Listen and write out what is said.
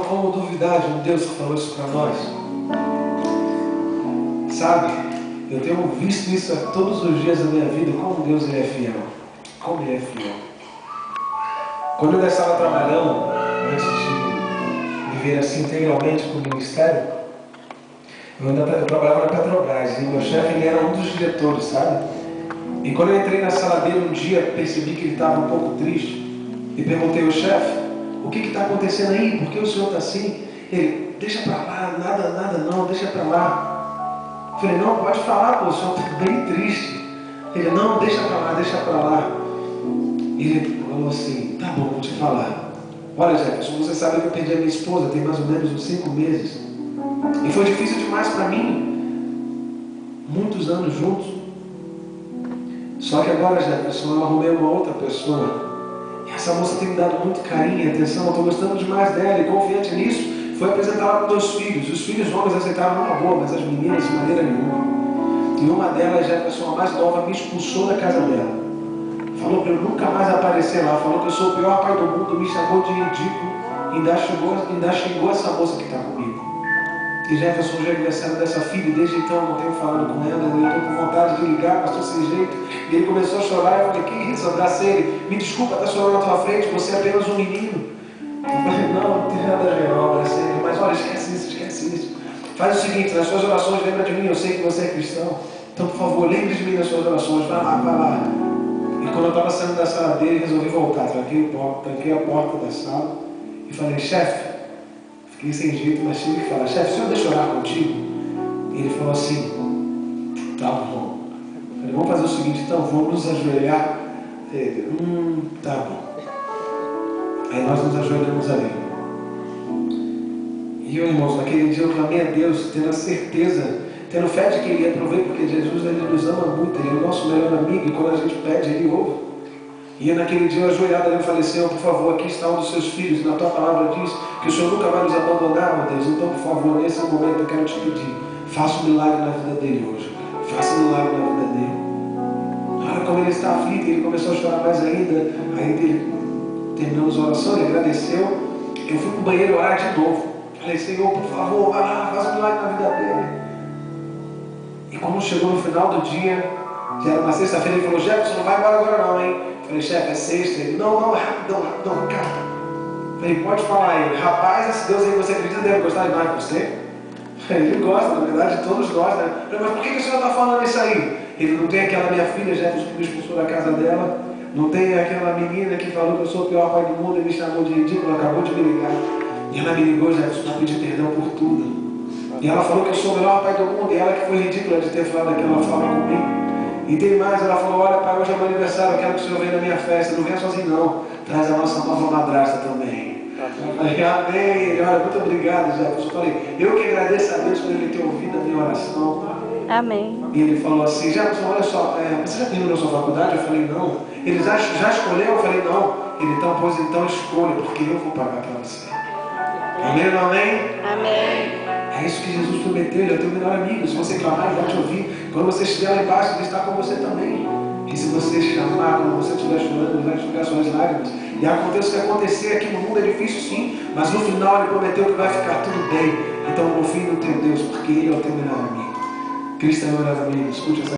como duvidar de um Deus que falou isso para nós? Sabe, eu tenho visto isso todos os dias da minha vida, como Deus ele é fiel. Como ele é fiel. Quando eu estava trabalhando, antes de viver assim integralmente com o ministério, eu trabalhava na Petrobras e meu chefe ele era um dos diretores, sabe? E quando eu entrei na sala dele um dia, percebi que ele estava um pouco triste e perguntei ao chefe, o que está acontecendo aí? Por que o senhor está assim? Ele, deixa para lá, nada não, deixa para lá. Eu falei, não, pode falar, pô, o senhor está bem triste. Ele, não, deixa para lá. Ele falou assim, tá bom, vou te falar. Olha, Jefferson, você sabe que eu perdi a minha esposa tem mais ou menos uns 5 meses. E foi difícil demais para mim. Muitos anos juntos. Só que agora, Jefferson, eu arrumei uma outra pessoa. E essa moça tem me dado muito carinho e atenção. Eu estou gostando demais dela e confiante nisso. Foi apresentá-la para meus filhos. Os filhos homens aceitaram numa boa, mas as meninas de maneira nenhuma. E uma delas, Jefferson, a mais nova, me expulsou da casa dela. Falou para eu nunca mais aparecer lá. Falou que eu sou o pior pai do mundo. Me chamou de ridículo. Ainda xingou essa moça que está comigo. E Jefferson, hoje é aniversário dessa filha. E desde então eu não tenho falado com ela. Eu estou com vontade de ligar, pastor, sem jeito. E ele começou a chorar. Eu falei, que isso? Eu abracei ele. Me desculpa, está chorando na tua frente. Você é apenas um menino. Eu falei, não tem nada a ver, não. Abracei ele. Mas olha, esquece isso. Faz o seguinte, nas suas orações, lembra de mim. Eu sei que você é cristão. Então, por favor, lembre de mim nas suas orações. Vai lá. E quando eu estava saindo da sala dele, resolvi voltar. Tranquei a porta da sala e falei, chefe, fiquei sem jeito, mas tive que falar, chefe, o senhor deixa eu orar contigo? E ele falou assim, tá bom. Eu falei, vamos fazer o seguinte, então, vamos nos ajoelhar. Ele, tá bom. Aí nós nos ajoelhamos ali. E eu, irmãos, naquele dia eu clamei a Deus, tendo a certeza, tendo fé de que Ele ia prover, porque Jesus ele nos ama muito, Ele é o nosso melhor amigo, e quando a gente pede, Ele ouve. E naquele dia eu ajoelhado ali, eu falei, Senhor, por favor, aqui está um dos seus filhos, na tua palavra diz que o Senhor nunca vai nos abandonar, meu Deus. Então, por favor, nesse momento eu quero te pedir, faça um milagre na vida dele hoje. Faça um milagre na vida dele. Olha como ele está aflito, ele começou a chorar mais ainda. Aí ele, terminamos a oração, ele agradeceu. Eu fui para o banheiro orar de novo. Falei, Senhor, por favor, vai lá, faça um milagre na vida dele. E quando chegou no final do dia, já era uma sexta-feira, ele falou, Jefferson, não vai embora agora não, hein? Falei, chefe, é sexta. Ele, não, rapidão, cara. Falei, pode falar. Ele, rapaz, esse Deus aí que você acredita deve gostar demais de você. Ele gosta, na verdade, todos nós, né? Falei, mas por que o senhor está falando isso aí? Ele, não tem aquela minha filha, Jefferson, que me expulsou da casa dela. Não tem aquela menina que falou que eu sou o pior pai do mundo e me chamou de ridículo, acabou de me ligar. E ela me ligou, Jefferson, para pedir perdão por tudo. E ela falou que eu sou o melhor pai do mundo. E ela que foi ridícula de ter falado daquela forma comigo. E tem mais, ela falou, olha pai, hoje é meu aniversário, eu quero que o senhor venha na minha festa, não venha sozinho não, traz a nossa nova madrasta também. Eu falei, amém, ele, olha, muito obrigado, Jefferson. Eu falei, eu que agradeço a Deus por ele ter ouvido a minha oração. Amém. E ele falou assim, Jefferson, olha só, você já terminou a sua faculdade? Eu falei, não. Ele já escolheu? Eu falei, não. Ele, então escolha, porque eu vou pagar para você. Amém ou não amém? Amém. É isso que Jesus prometeu, Ele é o teu melhor amigo. Se você clamar, Ele vai te ouvir. Quando você estiver lá embaixo, Ele está com você também. E se você chamar, quando você estiver chorando, Ele vai enxugar suas lágrimas. E aconteça o que acontecer aqui no mundo é difícil sim, mas no final Ele prometeu que vai ficar tudo bem. Então confie no teu Deus, porque Ele é o teu melhor amigo. Cristo é o melhor amigo. Escute essa